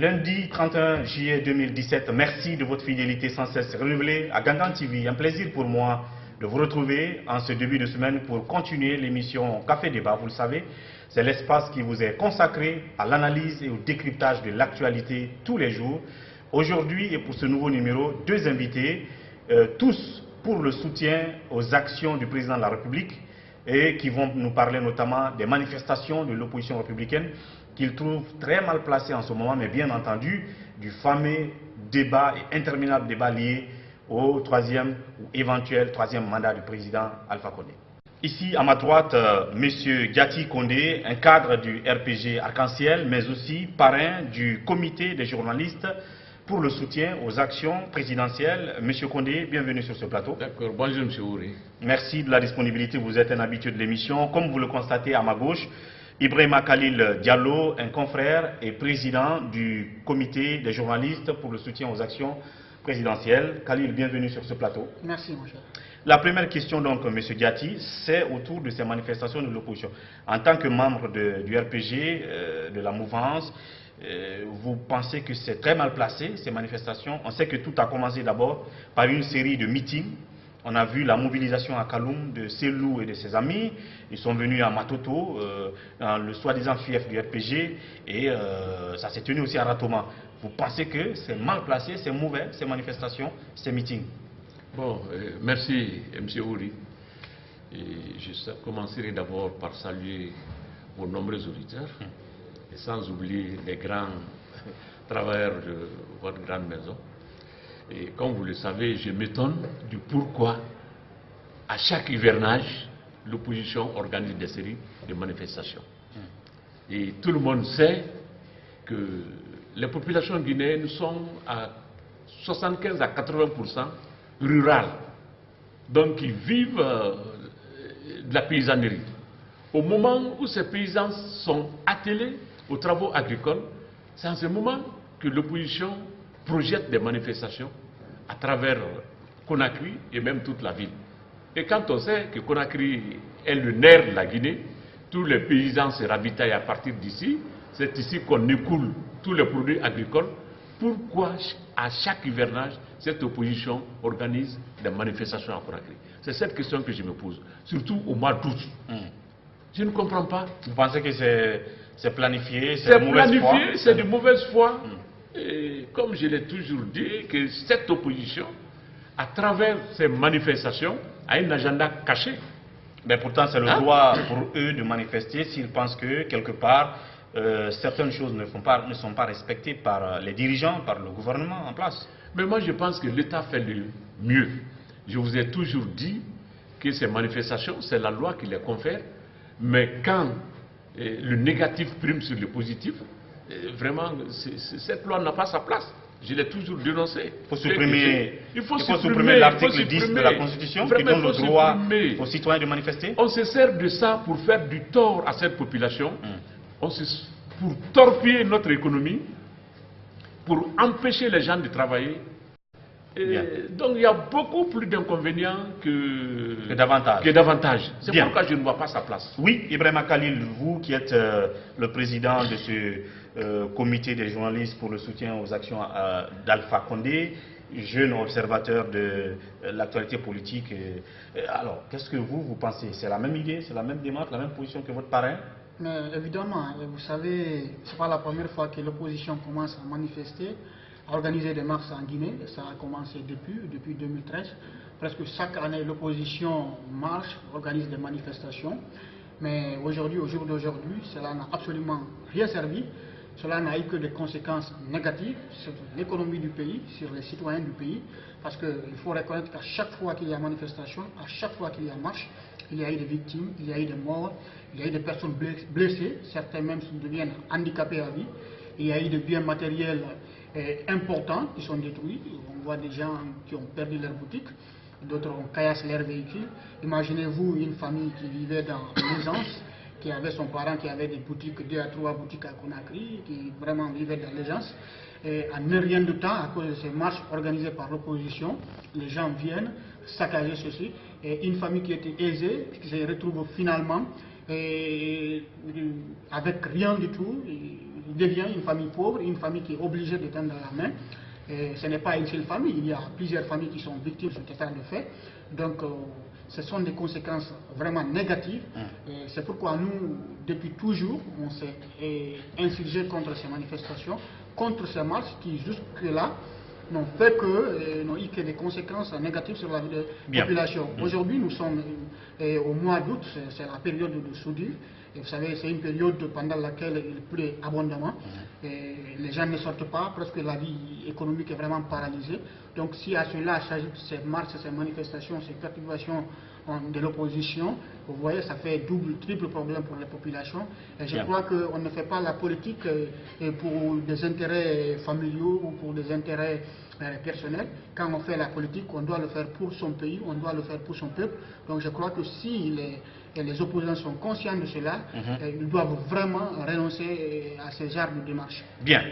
Lundi 31 juillet 2017, merci de votre fidélité sans cesse renouvelée à Gangan TV. Un plaisir pour moi de vous retrouver en ce début de semaine pour continuer l'émission Café Débat. Vous le savez, c'est l'espace qui vous est consacré à l'analyse et au décryptage de l'actualité tous les jours. Aujourd'hui et pour ce nouveau numéro, deux invités, tous pour le soutien aux actions du président de la République et qui vont nous parler notamment des manifestations de l'opposition républicaine qu'il trouve très mal placées en ce moment, mais bien entendu du fameux débat et interminable débat lié au troisième ou éventuel troisième mandat du président Alpha Condé. Ici à ma droite, M. Gatti Condé, un cadre du RPG Arc-en-Ciel, mais aussi parrain du comité des journalistes pour le soutien aux actions présidentielles. Monsieur Condé, bienvenue sur ce plateau. D'accord, bonjour M. Ouri. Merci de la disponibilité, vous êtes un habitué de l'émission. Comme vous le constatez à ma gauche, Ibrahima Khalil Diallo, un confrère et président du comité des journalistes pour le soutien aux actions présidentielles. Khalil, bienvenue sur ce plateau. Merci, mon cher. La première question, donc, M. Gatti, c'est autour de ces manifestations de l'opposition. En tant que membre du RPG, de la mouvance, vous pensez que c'est très mal placé, ces manifestations? On sait que tout a commencé d'abord par une série de meetings. On a vu la mobilisation à Kaloum de Selou et de ses amis. Ils sont venus à Matoto, dans le soi-disant fief du RPG, et ça s'est tenu aussi à Ratoma. Vous pensez que c'est mal placé, c'est mauvais, ces manifestations, ces meetings? Bon, merci M. Ouri. Et je commencerai d'abord par saluer vos nombreux auditeurs, et sans oublier les grands travailleurs de votre grande maison. Et comme vous le savez, je m'étonne du pourquoi, à chaque hivernage, l'opposition organise des séries de manifestations. Et tout le monde sait que les populations guinéennes sont à 75 à 80% rurales. Donc ils vivent de la paysannerie. Au moment où ces paysans sont attelés aux travaux agricoles, c'est en ce moment que l'opposition projette des manifestations à travers Conakry et même toute la ville. Et quand on sait que Conakry est le nerf de la Guinée, tous les paysans se ravitaillent à partir d'ici, c'est ici qu'on écoule tous les produits agricoles. Pourquoi à chaque hivernage, cette opposition organise des manifestations à Conakry? C'est cette question que je me pose, surtout au mois d'août. Je ne comprends pas. Vous pensez que c'est planifié, c'est planifié, c'est de mauvaise foi. Et comme je l'ai toujours dit, que cette opposition, à travers ces manifestations, a un agenda caché. Mais pourtant, c'est le droit pour eux de manifester s'ils pensent que, quelque part, certaines choses ne sont pas respectées par les dirigeants, par le gouvernement en place. Mais moi, je pense que l'État fait le mieux. Je vous ai toujours dit que ces manifestations, c'est la loi qui les confère. Mais quand le négatif prime sur le positif, vraiment, cette loi n'a pas sa place. Je l'ai toujours dénoncé. Il faut supprimer l'article 10 de la Constitution qui donne le droit aux citoyens de manifester. On se sert de ça pour faire du tort à cette population, pour torpiller notre économie, pour empêcher les gens de travailler. Donc il y a beaucoup plus d'inconvénients que d'avantages. C'est pourquoi je ne vois pas sa place. Oui, Ibrahima Khalil, vous qui êtes le président de ce comité des journalistes pour le soutien aux actions d'Alpha Condé, jeune observateur de l'actualité politique. Alors, qu'est-ce que vous pensez? C'est la même idée, c'est la même démarche, la même position que votre parrain? Mais évidemment, vous savez, ce n'est pas la première fois que l'opposition commence à manifester, à organiser des marches en Guinée. Ça a commencé depuis 2013. Presque chaque année, l'opposition marche, organise des manifestations. Mais aujourd'hui, au jour d'aujourd'hui, cela n'a absolument rien servi. Cela n'a eu que des conséquences négatives sur l'économie du pays, sur les citoyens du pays. Parce qu'il faut reconnaître qu'à chaque fois qu'il y a manifestation, à chaque fois qu'il y a marche, il y a eu des victimes, il y a eu des morts, il y a eu des personnes blessées, certains même deviennent handicapés à vie. Il y a eu des biens matériels importants qui sont détruits. On voit des gens qui ont perdu leur boutique, d'autres ont caillassé leur véhicule. Imaginez-vous une famille qui vivait dans l'aisance, qui avait son parent qui avait des boutiques, 2 à 3 boutiques à Conakry, qui vraiment vivait dans l'aisance. Et en un rien de temps, à cause de ces marches organisées par l'opposition, les gens viennent saccager ceci. Et une famille qui était aisée, qui se retrouve finalement avec rien du tout. devient une famille pauvre, une famille qui est obligée de tendre la main. Et ce n'est pas une seule famille, il y a plusieurs familles qui sont victimes de cet état de fait. Donc, ce sont des conséquences vraiment négatives. C'est pourquoi nous, depuis toujours, on s'est insurgé contre ces manifestations, contre ces marches qui, jusque-là, n'ont fait que, n'ont eu que des conséquences négatives sur la vie de la population. Aujourd'hui, nous sommes au mois d'août, c'est la période de soudure. Et vous savez, c'est une période pendant laquelle il pleut abondamment. Et les gens ne sortent pas, presque la vie économique est vraiment paralysée. Donc si à cela s'ajoutent ces marches, ces manifestations, ces perturbations de l'opposition, vous voyez, ça fait double, triple problème pour les populations. Et je crois qu'on ne fait pas la politique pour des intérêts familiaux ou pour des intérêts personnels. Quand on fait la politique, on doit le faire pour son pays, on doit le faire pour son peuple. Donc je crois que si les opposants sont conscients de cela, ils doivent vraiment renoncer à ce genre de démarche. Bien.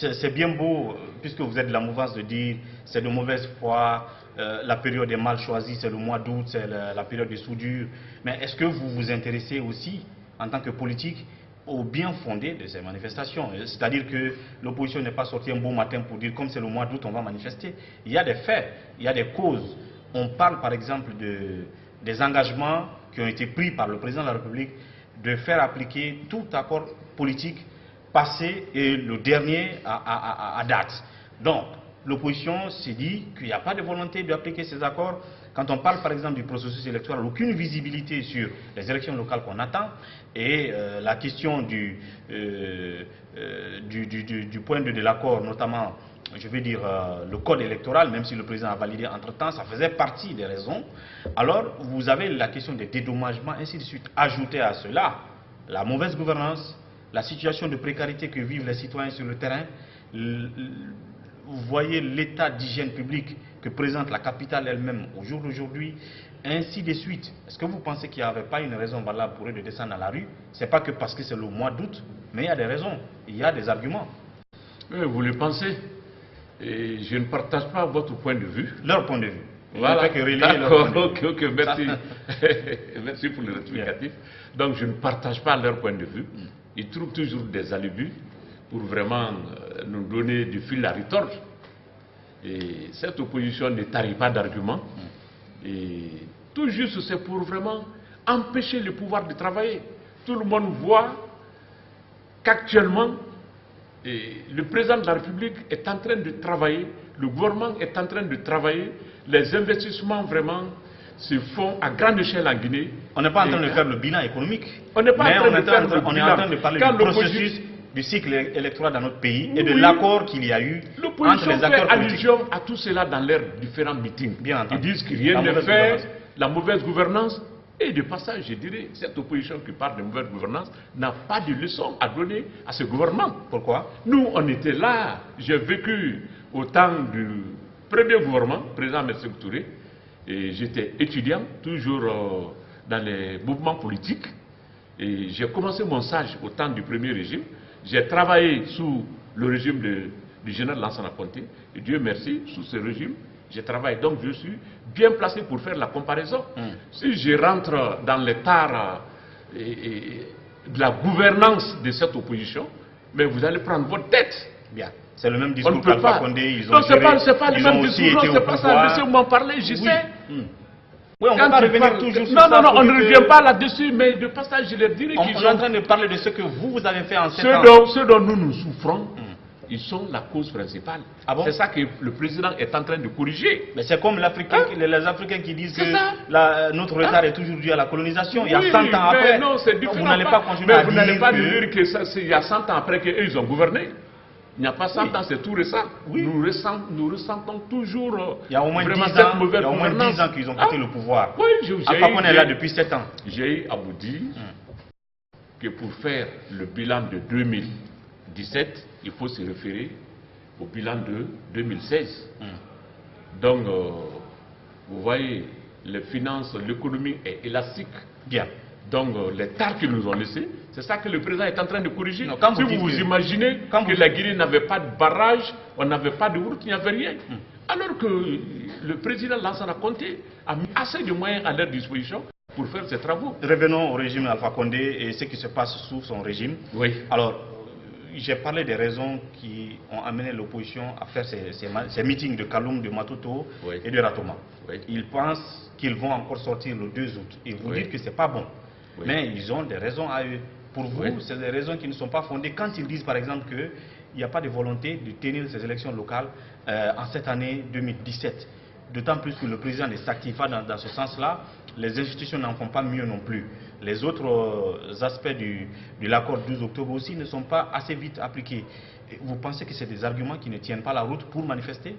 C'est bien beau, puisque vous êtes de la mouvance, de dire c'est de mauvaise foi, la période est mal choisie, c'est le mois d'août, c'est la période de soudure. Mais est-ce que vous vous intéressez aussi, en tant que politique, au bien fondé de ces manifestations? C'est-à-dire que l'opposition n'est pas sortie un beau matin pour dire comme c'est le mois d'août, on va manifester. Il y a des faits, il y a des causes. On parle par exemple des engagements qui ont été pris par le président de la République de faire appliquer tout accord politique passé et le dernier à date. Donc, l'opposition s'est dit qu'il n'y a pas de volonté d'appliquer ces accords. Quand on parle par exemple du processus électoral, aucune visibilité sur les élections locales qu'on attend, et la question du point de l'accord, notamment, je vais dire, le code électoral, même si le président a validé entre-temps, ça faisait partie des raisons. Alors, vous avez la question des dédommagements, ainsi de suite. Ajouté à cela, la mauvaise gouvernance, la situation de précarité que vivent les citoyens sur le terrain, vous voyez l'état d'hygiène publique que présente la capitale elle-même au jour d'aujourd'hui, ainsi de suite. Est-ce que vous pensez qu'il n'y avait pas une raison valable pour eux de descendre à la rue? Ce n'est pas que parce que c'est le mois d'août, mais il y a des raisons, il y a des arguments. Oui, vous le pensez. Et je ne partage pas votre point de vue. Leur point de vue. Voilà, d'accord, ok, merci. Merci pour le rectificatif. Donc je ne partage pas leur point de vue. Ils trouvent toujours des alibis pour vraiment nous donner du fil à retordre. Et cette opposition ne tarit pas d'arguments. Et tout juste c'est pour vraiment empêcher le pouvoir de travailler. Tout le monde voit qu'actuellement, le président de la République est en train de travailler, le gouvernement est en train de travailler, les investissements vraiment se font à grande échelle en Guinée. On n'est pas en train de faire le bilan économique. On n'est pas en train de faire le bilan. On est en train de parler du processus du cycle électoral dans notre pays et de l'accord qu'il y a eu entre les acteurs politiques. L'opposition fait allusion à tout cela dans leurs différents meetings. Bien entendu. Ils disent que rien n'est fait, la mauvaise gouvernance. Et de passage, je dirais, cette opposition qui parle de mauvaise gouvernance n'a pas de leçon à donner à ce gouvernement. Pourquoi? Nous, on était là. J'ai vécu au temps du premier gouvernement, président Messier Touré, et j'étais étudiant, toujours dans les mouvements politiques. Et j'ai commencé mon stage au temps du premier régime. J'ai travaillé sous le régime du général Lansana Conté. Et Dieu merci, sous ce régime, j'ai travaillé. Donc je suis bien placé pour faire la comparaison. Si je rentre dans l'état de la gouvernance de cette opposition, mais vous allez prendre votre tête. Bien. C'est le même discours qu'Alpha Condé. Ils ont non, c'est pas le même discours. Non, c'est pas ça. Monsieur m'en parler, je sais. Oui, on va pas revenir toujours sur ça. Non, on ne revient pas là-dessus, mais de passage, je leur dirais qu'ils sont en train de parler de ce que vous avez fait en 7 ans. Ceux dont nous souffrons, ils sont la cause principale. Ah bon? C'est ça que le président est en train de corriger. Mais c'est comme les Africains qui disent que notre retard est toujours dû à la colonisation. Il y a 100 ans après. Non, c'est différent. Vous n'allez pas continuer à dire. Vous n'allez pas dire qu'il y a 100 ans après qu'eux, ils ont gouverné. Il n'y a pas 100 ans, c'est tout récent. Oui. Nous ressentons toujours il y a au moins vraiment 10 cette ans, mauvaise il y a au moins gouvernance. 10 ans qu'ils ont quitté le pouvoir. Oui, Alpha Condé est là depuis 7 ans. J'ai à vous dire que pour faire le bilan de 2017, il faut se référer au bilan de 2016. Donc, vous voyez, les finances, l'économie est élastique. Bien. Donc, les tares qu'ils nous ont laissés, c'est ça que le président est en train de corriger. Non, si vous imaginez que la Guinée n'avait pas de barrage, on n'avait pas de route, il n'y avait rien. Alors que le président Lansana Conté a mis assez de moyens à leur disposition pour faire ses travaux. Revenons au régime Alpha Condé et ce qui se passe sous son régime. Oui. Alors, j'ai parlé des raisons qui ont amené l'opposition à faire ces meetings de Kaloum, de Matoto et de Ratoma. Ils pensent qu'ils vont encore sortir le 2 août et vous dites que ce n'est pas bon. Mais ils ont des raisons à eux. Pour vous, c'est des raisons qui ne sont pas fondées. Quand ils disent par exemple qu'il n'y a pas de volonté de tenir ces élections locales en cette année 2017, d'autant plus que le président ne s'active pas dans ce sens-là, les institutions n'en font pas mieux non plus. Les autres aspects de l'accord 12 octobre aussi ne sont pas assez vite appliqués. Vous pensez que c'est des arguments qui ne tiennent pas la route pour manifester?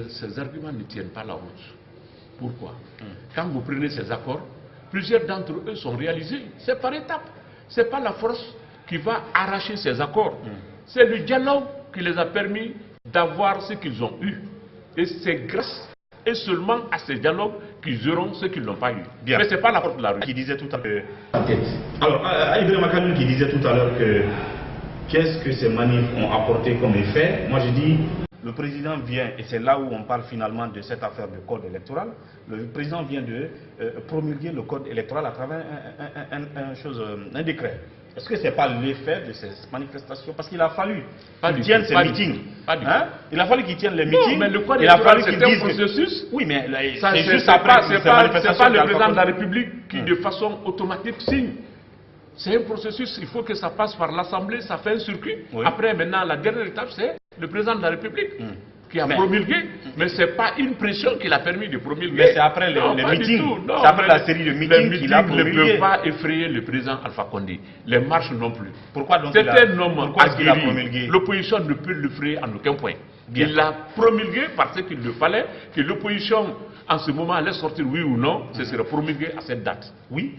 Ces arguments ne tiennent pas la route. Pourquoi? Quand vous prenez ces accords, plusieurs d'entre eux sont réalisés. C'est par étapes. Ce n'est pas la force qui va arracher ces accords. C'est le dialogue qui les a permis d'avoir ce qu'ils ont eu. Et c'est grâce et seulement à ces dialogues qu'ils auront ce qu'ils n'ont pas eu. Bien. Mais ce n'est pas la force de la rue. Qui disait tout à l'heure. Alors, Ibrahima Kaloum qui disait tout à l'heure que qu'est-ce que ces manifs ont apporté comme effet? Moi je dis, le président vient, et c'est là où on parle finalement de cette affaire de code électoral, le président vient de promulguer le code électoral à travers un décret. Est-ce que ce n'est pas l'effet de ces manifestations? Parce qu'il a fallu qu'ils tiennent ces meetings. Il a fallu qu'ils tiennent les meetings. Non, mais le code électoral, c'est un processus. Oui, mais c'est juste après ces manifestations. Ce n'est pas le président de la République qui, de façon automatique, signe. C'est un processus, il faut que ça passe par l'Assemblée, ça fait un circuit. Après, maintenant, la dernière étape, c'est le président de la République qui a promulgué, mais ce n'est pas une pression qu'il a permis de promulguer. Mais c'est après les meetings, c'est après la série de meetings qu'il a promulgué. Les meetings ne peuvent pas effrayer le président Alpha Condé, les marches non plus. Pourquoi donc c'est un homme aguerri. L'opposition ne peut l'effrayer en aucun point. Bien. Il l'a promulgué parce qu'il le fallait, que l'opposition en ce moment allait sortir oui ou non, ce serait promulgué à cette date. Oui.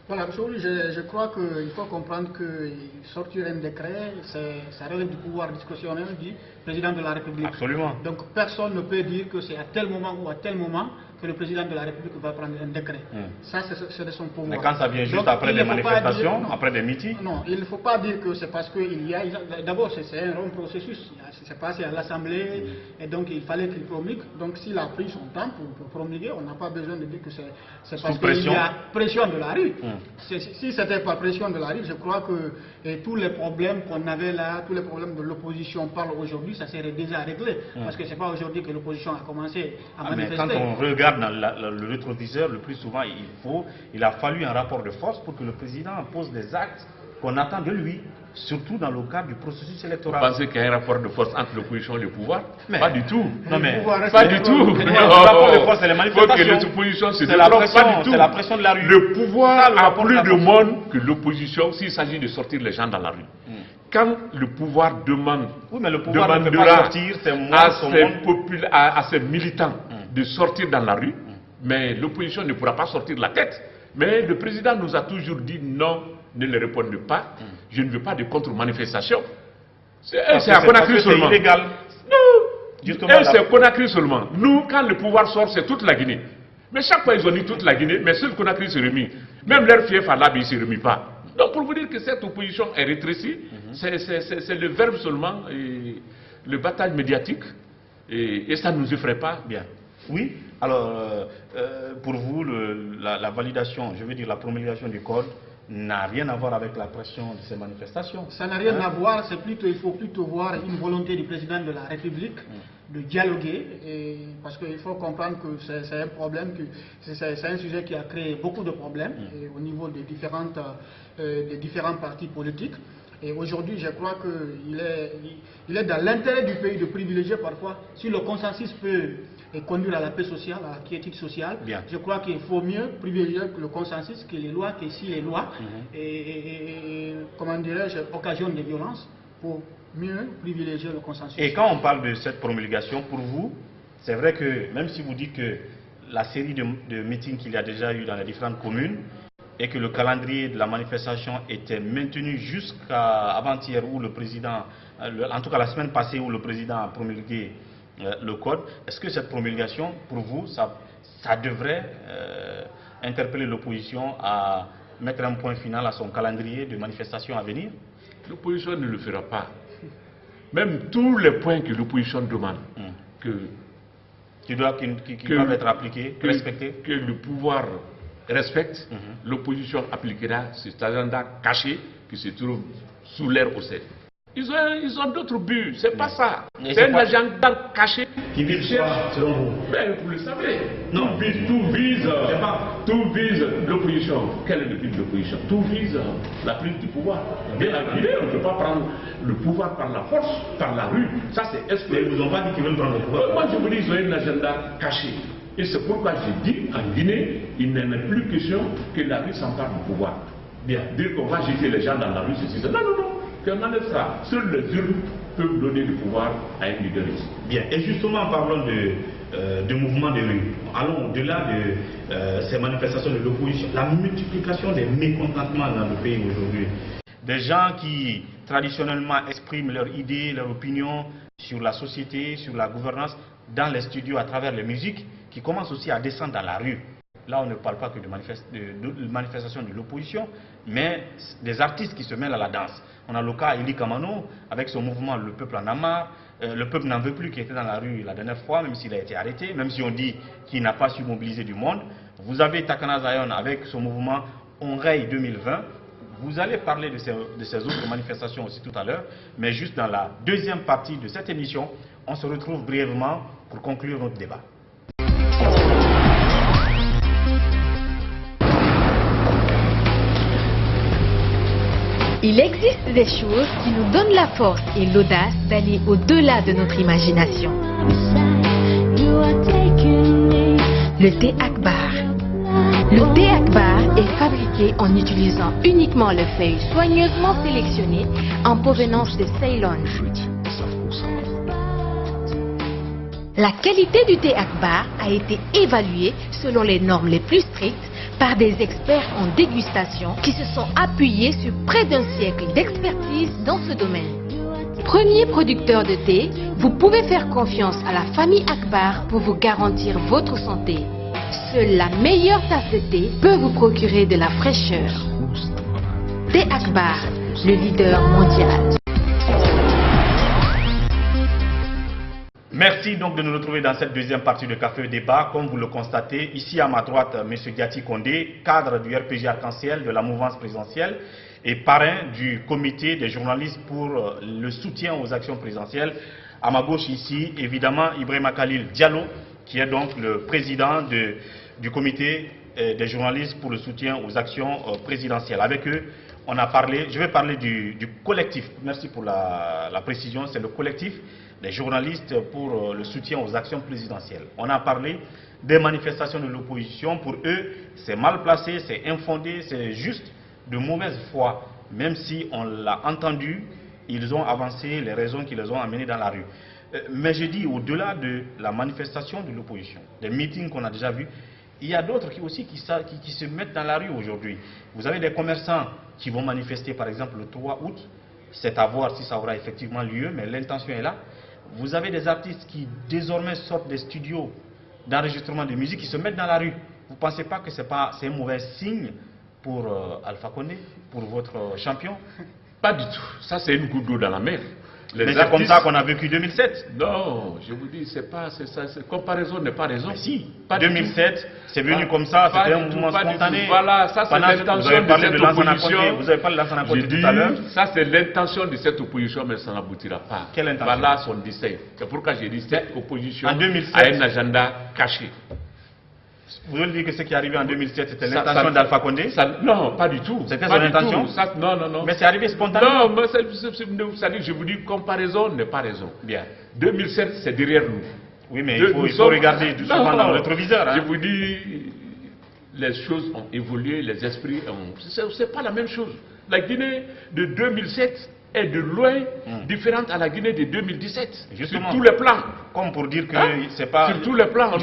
Voilà, je crois qu'il faut comprendre que sortir un décret, ça relève du pouvoir discrétionnel du président de la République. Absolument. Donc personne ne peut dire que c'est à tel moment ou à tel moment que le président de la République va prendre un décret. Ça, c'est de son pouvoir. Mais quand ça vient juste après des manifestations, après des meetings? Non, il ne faut pas dire que c'est parce qu'il y a... D'abord, c'est un long processus. C'est passé à l'Assemblée et donc il fallait qu'il promulgue. Donc s'il a pris son temps pour promulguer, on n'a pas besoin de dire que c'est parce qu'il y a pression de la rue. Si c'était pas pression de la rue, je crois que tous les problèmes qu'on avait là, tous les problèmes de l'opposition parle aujourd'hui, ça serait déjà réglé. Parce que c'est pas aujourd'hui que l'opposition a commencé à manifester. Mais quand on regarde dans le rétroviseur, le plus souvent, il a fallu un rapport de force pour que le président pose des actes qu'on attend de lui, surtout dans le cadre du processus électoral. Vous pensez qu'il y a un rapport de force entre l'opposition et le pouvoir? Pas du tout. Non mais, pas du tout. Le rapport de force, c'est les manifestations. C'est la pression de la rue. Le pouvoir a plus de monde que l'opposition s'il s'agit de sortir les gens dans la rue. Quand le pouvoir demande, demandera à ses militants de sortir dans la rue, mais l'opposition ne pourra pas sortir de la tête. Mais le président nous a toujours dit non, ne le répondez pas, je ne veux pas de contre-manifestation. C'est à Conakry seulement. C'est illégal. Non, c'est Conakry seulement. Nous, quand le pouvoir sort, c'est toute la Guinée. Mais chaque fois, ils ont dit toute la Guinée, mais seul Conakry se remis. Même leur fief à l'Abi ne se remis pas. Donc, pour vous dire que cette opposition est rétrécie, c'est le verbe seulement, et le bataille médiatique, et ça ne nous effraie pas. Bien. Oui, alors, pour vous, la validation, je veux dire la promulgation du code, n'a rien à voir avec la pression de ces manifestations. Ça n'a rien à voir, il faut plutôt voir une volonté du président de la République de dialoguer, parce qu'il faut comprendre que c'est un problème, c'est un sujet qui a créé beaucoup de problèmes au niveau des différents partis politiques. Et aujourd'hui, je crois qu'il est dans l'intérêt du pays de privilégier parfois, si le consensus peut conduire à la paix sociale, à la quiétude sociale, je crois qu'il faut mieux privilégier le consensus que les lois, que si les lois, comment dirais-je, occasionnent des violences, pour mieux privilégier le consensus. Et quand on parle de cette promulgation, pour vous, c'est vrai que même si vous dites que la série de meetings qu'il y a déjà eu dans les différentes communes, et que le calendrier de la manifestation était maintenu jusqu'à avant-hier où le président, en tout cas la semaine passée où le président a promulgué le code, est-ce que cette promulgation, pour vous, ça devrait interpeller l'opposition à mettre un point final à son calendrier de manifestation à venir? L'opposition ne le fera pas. Même tous les points que l'opposition demande, qui doivent être appliqués, respectés, que le pouvoir respecte, l'opposition appliquera cet agenda caché qui se trouve sous l'air au ciel. Ils ont d'autres buts, c'est pas ça. C'est un agenda caché. Qui vise quoi, selon vous? Ben, vous le savez. Non. Tout vise l'opposition. Quel est le but de l'opposition? Tout vise la prise du pouvoir. Bien la Guinée, on ne peut pas prendre le pouvoir par la force, par la rue. Ça, c'est exclu. Ils vous ont pas dit qu'ils veulent prendre le pouvoir. Moi, je vous dis, ils ont un agenda caché. Et c'est pourquoi j'ai dit, en Guinée, il n'est plus question que la rue s'empare du pouvoir. Bien. Dire qu'on va jeter les gens dans la rue, c'est ça. Non, non, non. Qu'on enlève ça. Seuls les urnes peuvent donner du pouvoir à un leaderiste. Bien. Et justement, en parlant de mouvements de rue, allons au-delà de ces manifestations de l'opposition, la multiplication des mécontentements dans le pays aujourd'hui. Des gens qui traditionnellement expriment leurs idées, leurs opinions sur la société, sur la gouvernance, dans les studios à travers les musiques, qui commencent aussi à descendre dans la rue. Là, on ne parle pas que de manifestations de l'opposition, mais des artistes qui se mêlent à la danse. On a le cas Eli Kamano, avec son mouvement Le Peuple en a marre. Le peuple n'en veut plus, qui était dans la rue la dernière fois, même s'il a été arrêté, même si on dit qu'il n'a pas su mobiliser du monde. Vous avez Takana Zion avec son mouvement On Raye 2020. Vous allez parler de ces autres manifestations aussi tout à l'heure, mais juste dans la deuxième partie de cette émission, on se retrouve brièvement pour conclure notre débat. Il existe des choses qui nous donnent la force et l'audace d'aller au-delà de notre imagination. Le thé Akbar. Le thé Akbar est fabriqué en utilisant uniquement les feuilles soigneusement sélectionnées en provenance de Ceylon. La qualité du thé Akbar a été évaluée selon les normes les plus strictes par des experts en dégustation qui se sont appuyés sur près d'un siècle d'expertise dans ce domaine. Premier producteur de thé, vous pouvez faire confiance à la famille Akbar pour vous garantir votre santé. Seule la meilleure tasse de thé peut vous procurer de la fraîcheur. Thé Akbar, le leader mondial. Merci donc de nous retrouver dans cette deuxième partie de Café Débat. Comme vous le constatez, ici à ma droite, M. Diati Kondé, cadre du RPG Arc-en-Ciel de la mouvance présidentielle et parrain du comité des journalistes pour le soutien aux actions présidentielles. À ma gauche ici, évidemment, Ibrahima Khalil Diallo, qui est donc le président du comité des journalistes pour le soutien aux actions présidentielles. Avec eux, on a parlé, je vais parler du collectif, merci pour la précision, c'est le collectif des journalistes pour le soutien aux actions présidentielles. On a parlé des manifestations de l'opposition. Pour eux, c'est mal placé, c'est infondé, c'est juste de mauvaise foi. Même si on l'a entendu, ils ont avancé les raisons qui les ont amenés dans la rue. Mais je dis, au-delà de la manifestation de l'opposition, des meetings qu'on a déjà vus, il y a d'autres qui se mettent dans la rue aujourd'hui. Vous avez des commerçants qui vont manifester, par exemple, le 3 août. C'est à voir si ça aura effectivement lieu, mais l'intention est là. Vous avez des artistes qui désormais sortent des studios d'enregistrement de musique, qui se mettent dans la rue. Vous ne pensez pas que c'est un mauvais signe pour Alpha Condé, pour votre champion? Pas du tout. Ça, c'est une goutte d'eau dans la mer. Mais c'est comme ça qu'on a vécu 2007. Non, je vous dis, c'est pas, c'est ça. Comparaison n'est pas raison. Mais si, pas 2007, c'est venu comme ça, c'était un mouvement spontané. Voilà, ça c'est l'intention de cette opposition. Vous avez parlé de Lansana Conté tout à l'heure. Ça c'est l'intention de cette opposition, mais ça n'aboutira pas. Quelle intention? Voilà son dessein. C'est pourquoi j'ai dit cette opposition en 2007, a un agenda caché. Vous voulez dire que ce qui est arrivé en 2007, c'était l'intention d'Alpha Condé? Non, pas du tout. C'était son intention? Non, non, non. Mais c'est arrivé spontanément? Non, mais je vous dis, comparaison n'est pas raison. Bien. 2007, c'est derrière nous. Oui, mais il faut regarder souvent dans le rétroviseur. Hein. Je vous dis, les choses ont évolué, les esprits ont... C'est pas la même chose. La Guinée de 2007 est de loin différente à la Guinée de 2017. Justement, sur tous les plans. Comme pour dire que c'est pas... Sur tous les plans.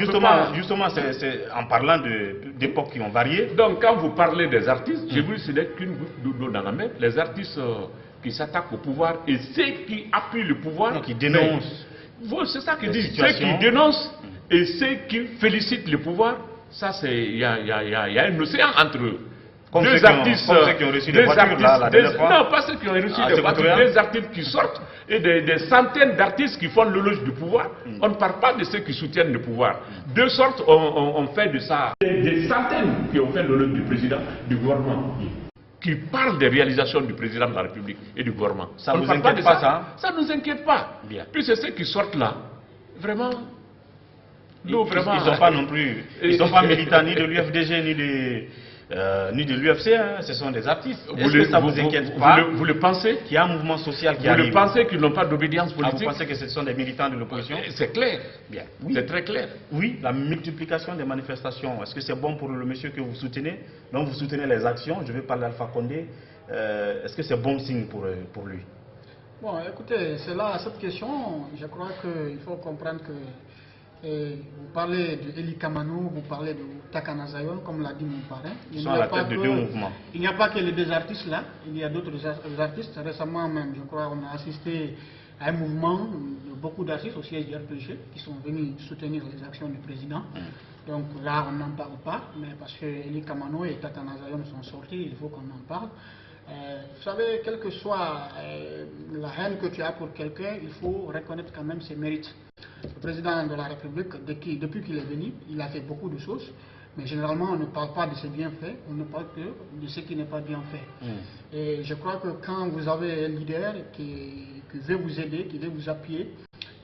Justement, c'est en parlant d'époques qui ont varié. Donc, quand vous parlez des artistes, je vous dis, ce n'est qu'une goutte d'eau dans la mer. Les artistes qui s'attaquent au pouvoir et ceux qui appuient le pouvoir... Donc, qui dénoncent. C'est ça qu'ils disent. Ceux qui dénoncent et ceux qui félicitent le pouvoir, ça, il y a un océan entre eux. Comme deux artistes qui ont reçu des voitures, là, non, pas ceux qui ont reçu des voitures, des artistes qui sortent et des centaines d'artistes qui font l'éloge du pouvoir. On ne parle pas de ceux qui soutiennent le pouvoir. De sorte, on fait de ça des centaines qui ont fait l'éloge du président, du gouvernement. qui parle des réalisations du président de la République et du gouvernement. Ça ne vous inquiète pas, ça? Ça ne nous inquiète pas. Bien. Puis c'est ceux qui sortent là, vraiment... Ils ne sont pas non plus, ils ne sont pas militants ni de l'UFDG ni de l'UFC, hein. Ce sont des artistes. Est-ce que ça vous inquiète pas? Vous le pensez? Qu'il y a un mouvement social qui arrive. Vous le pensez qu'ils n'ont pas d'obédience politique? Vous pensez que ce sont des militants de l'opposition? C'est clair. Bien. Oui. C'est très clair. Oui, la multiplication des manifestations, est-ce que c'est bon pour le monsieur que vous soutenez? Donc vous soutenez les actions, je vais parler d'Alpha Condé. Est-ce que c'est bon signe pour lui? Bon, écoutez, c'est là cette question, je crois qu'il faut comprendre que vous parlez de Eli Kamano, vous parlez de Takana Zayon, comme l'a dit mon parrain. Ils sont à la tête de deux mouvements. Il n'y a pas que les deux artistes là, il y a d'autres artistes. Récemment même, je crois, on a assisté à un mouvement de beaucoup d'artistes au siège du RPG qui sont venus soutenir les actions du président. Donc là, on n'en parle pas, mais parce que Eli Kamano et Takana Zayon sont sortis, il faut qu'on en parle. Vous savez, quelle que soit la haine que tu as pour quelqu'un, il faut reconnaître quand même ses mérites. Le président de la République, depuis qu'il est venu, il a fait beaucoup de choses, mais généralement on ne parle pas de ses bienfaits, on ne parle que de ce qui n'est pas bien fait. Et je crois que quand vous avez un leader qui veut vous aider, qui veut vous appuyer,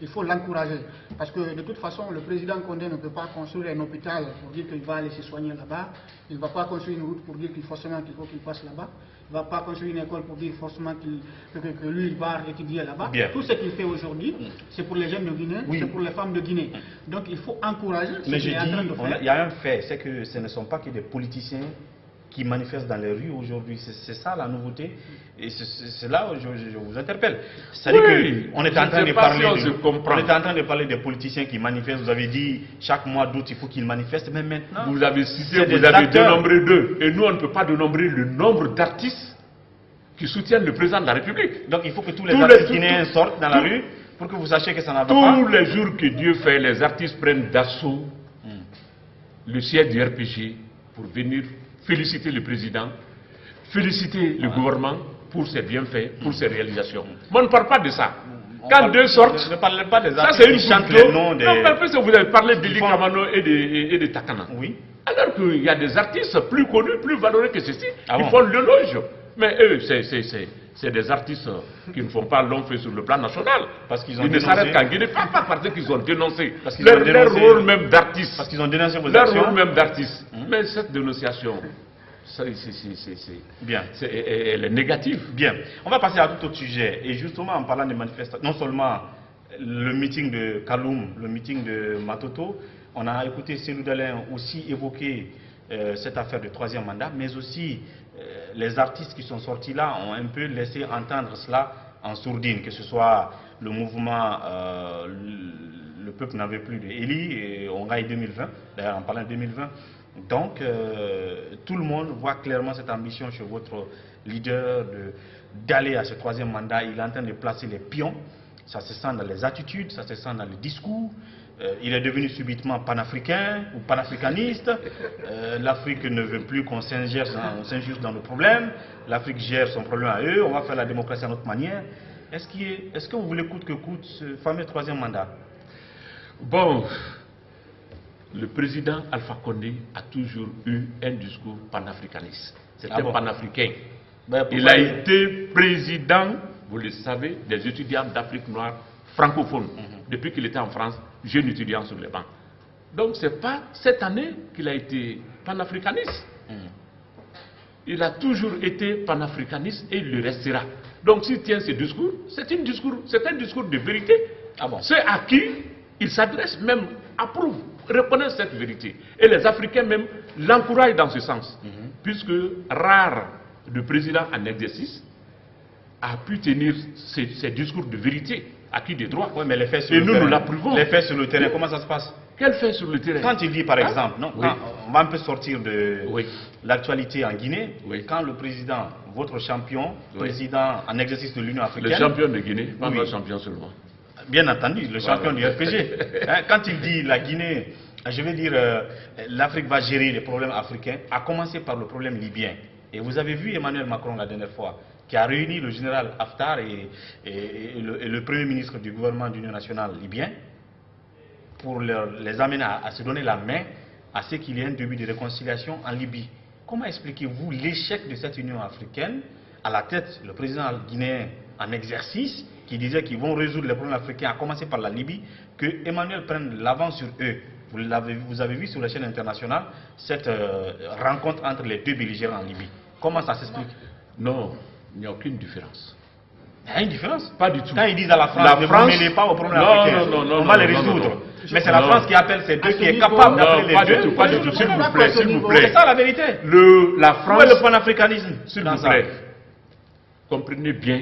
il faut l'encourager. Parce que de toute façon, le président Condé ne peut pas construire un hôpital pour dire qu'il va aller se soigner là-bas. Il ne va pas construire une route pour dire qu'il faut qu'il passe là-bas. Il ne va pas construire une école pour dire forcément que lui, il va étudier là-bas. Tout ce qu'il fait aujourd'hui, c'est pour les jeunes de Guinée, c'est pour les femmes de Guinée. Donc il faut encourager ce qu'il est en train de faire. Il y a un fait, c'est que ce ne sont pas que des politiciens qui manifestent dans les rues aujourd'hui. C'est ça la nouveauté. Et c'est là où je vous interpelle. C'est-à-dire qu'on est en train de parler des politiciens qui manifestent. Vous avez dit chaque mois d'août il faut qu'ils manifestent. Mais maintenant, vous avez cité, vous avez dénombré deux. Et nous, on ne peut pas dénombrer le nombre d'artistes qui soutiennent le président de la République. Donc il faut que tous les artistes guinéens sortent dans la rue pour que vous sachiez que ça n'a pas. Tous les jours que Dieu fait, les artistes prennent d'assaut le siège du RPG pour venir féliciter le président, féliciter le gouvernement pour ses bienfaits, pour ses réalisations. Moi, on ne parle pas de ça. Quand deux sortent, ne parlez pas des ça c'est une chanteuse. Non, vous avez parlé d'Eli Kamano et de Takana. Oui. Alors qu'il y a des artistes plus connus, plus valorisés que ceux-ci, qui font l'éloge. Mais eux, c'est des artistes qui ne font pas long feu sur le plan national. Parce qu'ils ont dénoncé. Ils ne s'arrêtent qu'en Guinée, pas parce qu'ils ont dénoncé. Leur rôle même d'artiste. Parce qu'ils ont dénoncé vos leur actions. Leur rôle même d'artiste. Mais cette dénonciation, elle est négative. Bien. On va passer à tout autre sujet. Et justement, en parlant des manifestations, non seulement le meeting de Kaloum, le meeting de Matoto, on a écouté Cellou Dalein aussi évoquer cette affaire de troisième mandat, mais aussi les artistes qui sont sortis là ont un peu laissé entendre cela en sourdine, que ce soit le mouvement Le peuple n'avait plus de Eli et on gagne 2020, d'ailleurs en parlant de 2020. Donc tout le monde voit clairement cette ambition chez votre leader d'aller à ce troisième mandat. Il est en train de placer les pions, ça se sent dans les attitudes, ça se sent dans le discours. Il est devenu subitement panafricain ou panafricaniste. L'Afrique ne veut plus qu'on s'injure dans nos problèmes. L'Afrique gère son problème à eux. On va faire la démocratie à notre manière. Est-ce que vous voulez coûte que coûte ce fameux troisième mandat? Bon, le président Alpha Condé a toujours eu un discours panafricaniste. C'est un panafricain. Il a été président, vous le savez, des étudiants d'Afrique noire francophones. Depuis qu'il était en France, jeune étudiant sur les bancs. Donc ce n'est pas cette année qu'il a été panafricaniste. Il a toujours été panafricaniste et il le restera. Donc s'il tient ce discours, c'est un discours de vérité. Ceux à qui il s'adresse même approuvent, reconnaissent cette vérité. Et les Africains même l'encouragent dans ce sens. Puisque rare le président en exercice a pu tenir ces discours de vérité acquis des droits. Oui, mais les faits sur et le nous, terrain. nous l'approuvons. Les faits sur le terrain, comment ça se passe? Quels faits sur le terrain? Quand il dit par exemple, on va un peu sortir de l'actualité en Guinée, quand le président, votre champion, président en exercice de l'Union africaine... Le champion de Guinée, pas le champion seulement. Bien entendu, le champion du RPG. Quand il dit la Guinée, je vais dire l'Afrique va gérer les problèmes africains, à commencer par le problème libyen. Et vous avez vu Emmanuel Macron la dernière fois, qui a réuni le général Haftar et le premier ministre du gouvernement d'union nationale libyen pour les amener à se donner la main à ce qu'il y ait un début de réconciliation en Libye. Comment expliquez-vous l'échec de cette Union africaine, à la tête le président guinéen en exercice, qui disait qu'ils vont résoudre les problèmes africains, à commencer par la Libye, que Emmanuel prenne l'avance sur eux? Vous avez vu sur la chaîne internationale cette rencontre entre les deux belligérants en Libye. Comment ça s'explique? Non, il n'y a aucune différence. Il y a une différence? Pas du tout. Quand ils disent à la France, ne vous mêlez pas aux problèmes africains, on va les résoudre. Mais c'est la France qui appelle ces deux, qui est capable d'appeler les deux. Pas du tout, s'il vous plaît, s'il vous plaît. C'est ça la vérité. La France... Où est le panafricanisme? S'il vous plaît, comprenez bien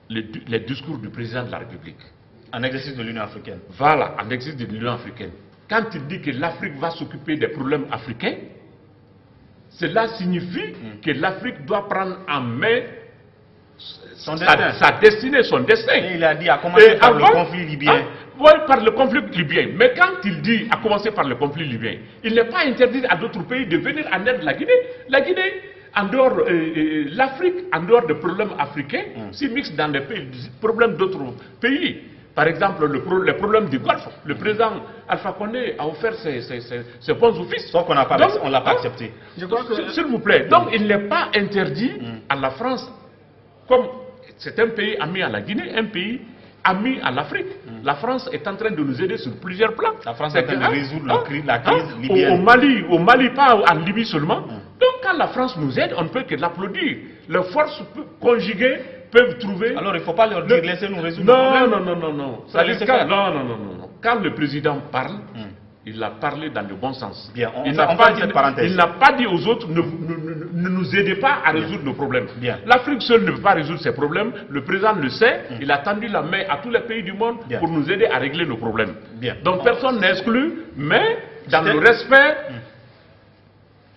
les discours du président de la République. En exercice de l'Union africaine. Voilà, en exercice de l'Union africaine. Quand il dit que l'Afrique va s'occuper des problèmes africains, cela signifie que l'Afrique doit prendre en main sa destinée, son destin. Et il a dit à commencer par le conflit libyen. Oui, par le conflit libyen. Mais quand il dit à commencer par le conflit libyen, il n'est pas interdit à d'autres pays de venir en aide de la Guinée. La Guinée, en dehors, l'Afrique, en dehors des problèmes africains, s'y mixe dans les problèmes d'autres pays. Par exemple, le problème du Golfe, le président Alpha Condé a offert ses bons offices. Sauf qu'on ne l'a pas accepté. S'il vous plaît. Donc, il n'est pas interdit à la France, comme c'est un pays ami à la Guinée, un pays ami à l'Afrique. La France est en train de nous aider sur plusieurs plans. La France est en train de résoudre la crise libyenne. Au Mali, pas en Libye seulement. Donc, quand la France nous aide, on ne peut que l'applaudir. Les forces conjuguées peuvent trouver... Alors, il ne faut pas leur dire, laissez-nous résoudre le problème. Non. Non. Quand le président parle, il a parlé dans le bon sens. Bien, il n'a pas dit aux autres, ne nous aidez pas à résoudre nos problèmes. L'Afrique seule ne peut pas résoudre ses problèmes. Le président le sait. Il a tendu la main à tous les pays du monde pour nous aider à régler nos problèmes. Donc, personne n'est exclu, mais dans le respect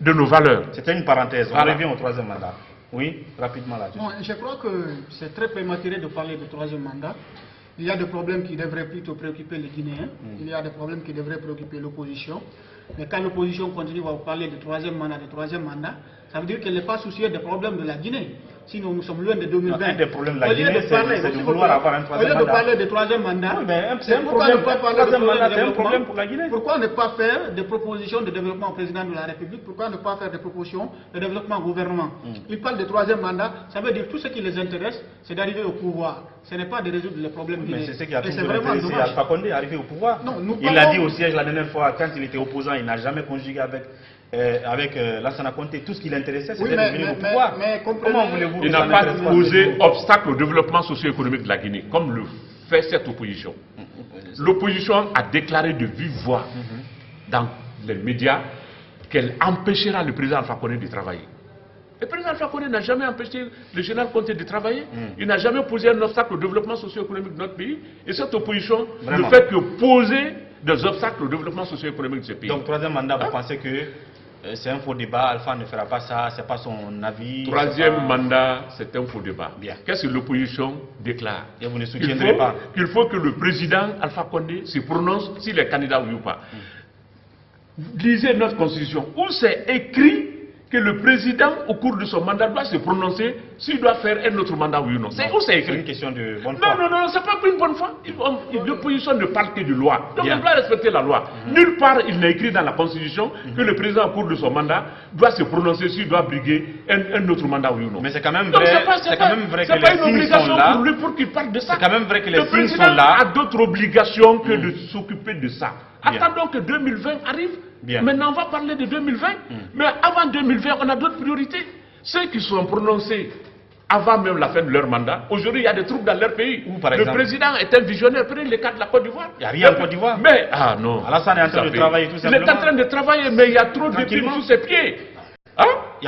de nos valeurs. C'était une parenthèse. On revient au troisième mandat. Oui, rapidement là-dessus. Bon, je crois que c'est très prématuré de parler de troisième mandat. Il y a des problèmes qui devraient plutôt préoccuper les Guinéens. Il y a des problèmes qui devraient préoccuper l'opposition. Mais quand l'opposition continue à vous parler de troisième mandat, ça veut dire qu'elle n'est pas soucieuse des problèmes de la Guinée. Sinon, nous sommes loin de 2020. Un des problèmes de la Guinée, c'est de vouloir avoir un troisième mandat. Au lieu de parler de troisième mandat, c'est un problème pour la Guinée. Pourquoi ne pas faire des propositions de développement au président de la République? Pourquoi ne pas faire des propositions de développement au gouvernement? Ils parlent de troisième mandat, ça veut dire que tout ce qui les intéresse, c'est d'arriver au pouvoir. Ce n'est pas de résoudre les problèmes guinéens. Mais c'est ce qui a toujours intéressé Alpha Condé, arriver au pouvoir. Il l'a dit au siège la dernière fois, quand il était opposant, il n'a jamais conjugué avec Lassana Conté. Tout ce qui l'intéressait, c'était de venir au pouvoir. Comment voulez-vous? Il n'a pas posé obstacle au développement socio-économique de la Guinée, comme le fait cette opposition. L'opposition a déclaré de vive voix dans les médias qu'elle empêchera le président Alpha Condé de travailler. Le président Alpha Condé n'a jamais empêché le général Conté de travailler. Il n'a jamais posé un obstacle au développement socio-économique de notre pays. Et cette opposition ne fait que poser des obstacles au développement socio-économique de ce pays. Donc, troisième mandat, vous pensez que c'est un faux débat, Alpha ne fera pas ça, c'est pas son avis? Troisième mandat, c'est un faux débat. Qu'est-ce que l'opposition déclare? Et vous ne soutiendrez pas? Qu'il faut que le président Alpha Condé se prononce s'il est candidat oui ou pas. Lisez notre constitution où c'est écrit que le président, au cours de son mandat, doit se prononcer s'il doit faire un autre mandat oui ou non. C'est où c'est écrit? C'est une question de bonne foi. Non, c'est pas une bonne foi. L'opposition ne parle que de loi. Donc on doit respecter la loi. Nulle part il n'est écrit dans la Constitution que le président, au cours de son mandat, doit se prononcer s'il doit briguer un autre mandat oui ou non. Mais c'est quand même vrai, que les signes sont là. Pour lui pour qu'il parle de ça. C'est quand même vrai que les signes sont là. Le président a d'autres obligations que de s'occuper de ça. Attendons que 2020 arrive. Maintenant, on va parler de 2020. Mais avant 2020, on a d'autres priorités. Ceux qui sont prononcés avant même la fin de leur mandat, aujourd'hui, il y a des troubles dans leur pays. Le président est un visionnaire. Prenez le cas de la Côte d'Ivoire. Il n'y a rien en Côte d'Ivoire. Mais, non. Alassane est en train de travailler tout simplement. Il est en train de travailler, mais il y a trop d'épines sous ses pieds.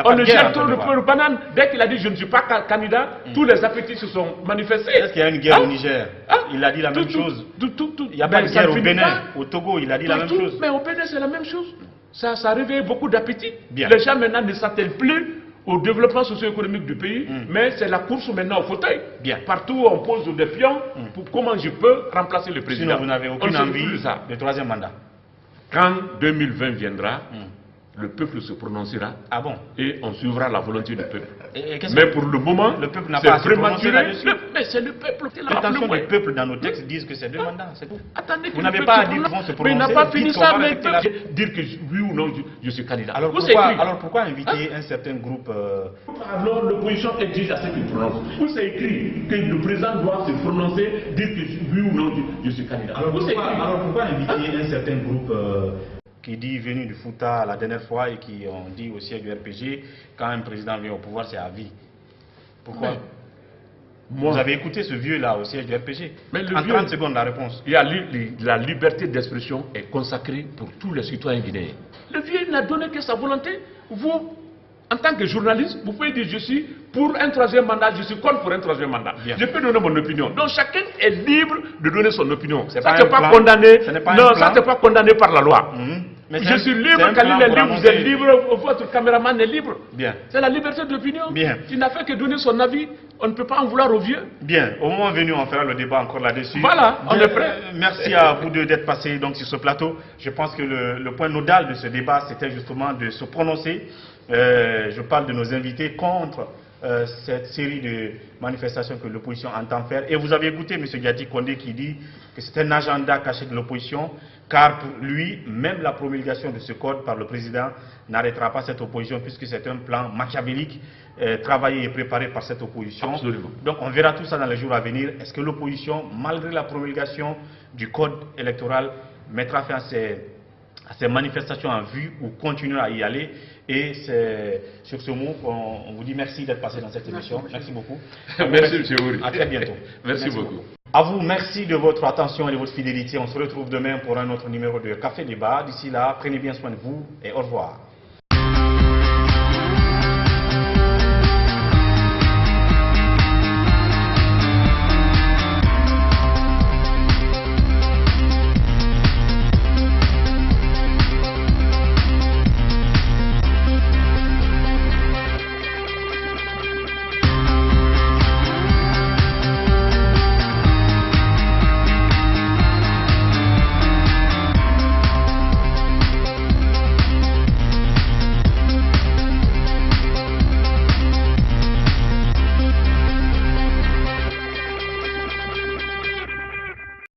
On le jette trop de banane. Dès qu'il a dit je ne suis pas candidat, tous les appétits se sont manifestés. Est-ce qu'il y a une guerre au Niger? Il a dit la même chose. Il n'y a pas de guerre au Bénin, au Togo, il a dit la même chose. Mais au Bénin, c'est la même chose. Ça réveille beaucoup d'appétit. Les gens maintenant ne s'attellent plus au développement socio-économique du pays, mais c'est la course maintenant au fauteuil. Partout, on pose des pions pour comment je peux remplacer le président. Sinon, vous n'avez aucune envie de troisième mandat. Quand 2020 viendra, le peuple se prononcera et on suivra la volonté du peuple. Mais pour le moment, le peuple n'a pas à se prononcer là-dessus. Mais c'est le peuple qui l'a L'intention du peuple dans nos textes disent que c'est 2 mandats, c'est tout. Attendez, vous n'avez pas à dire qu'ils vont se prononcer. Mais il n'a pas fini ça, mais dire que oui ou non je suis candidat. Alors pourquoi inviter un certain groupe Alors l'opposition exige à ce qu'il prononce. Où c'est écrit que le président doit se prononcer, dire que oui ou non je suis candidat. Alors pourquoi inviter un certain groupe qui dit venu du Fouta la dernière fois et qui ont dit au siège du RPG, quand un président vient au pouvoir, c'est à vie. Pourquoi? Vous avez écouté ce vieux-là au siège du RPG. En 30 secondes, la réponse. La liberté d'expression est consacrée pour tous les citoyens guinéens. Le vieux n'a donné que sa volonté. Vous, en tant que journaliste, vous pouvez dire je suis pour un 3e mandat, je suis contre pour un 3e mandat. Bien. Je peux donner mon opinion. Donc chacun est libre de donner son opinion. Ça n'est pas condamné. Non, ça n'est pas condamné par la loi. Mais je suis libre, Khalil est libre, vous êtes libre, votre caméraman est libre. Bien. C'est la liberté d'opinion. Bien. Il n'a fait que donner son avis. On ne peut pas en vouloir aux vieux. Bien. Au moment venu, on fera le débat encore là-dessus. Voilà, on est prêt. Merci à vous deux d'être passés donc, sur ce plateau. Je pense que le point nodal de ce débat, c'était justement de se prononcer. Je parle de nos invités contre cette série de manifestations que l'opposition entend faire. Et vous avez écouté M. Gadi Kondé qui dit que c'est un agenda caché de l'opposition, car pour lui, même la promulgation de ce code par le président n'arrêtera pas cette opposition, puisque c'est un plan machiavélique travaillé et préparé par cette opposition. Absolument. Donc on verra tout ça dans les jours à venir. Est-ce que l'opposition, malgré la promulgation du code électoral, mettra fin à ces manifestations en vue ou continuera à y aller? Et c'est sur ce mot qu'on vous dit merci d'être passé dans cette émission. Merci beaucoup. Merci, M. Ouri. À très bientôt. Merci beaucoup. À vous, merci de votre attention et de votre fidélité. On se retrouve demain pour un autre numéro de Café Débat. D'ici là, prenez bien soin de vous et au revoir.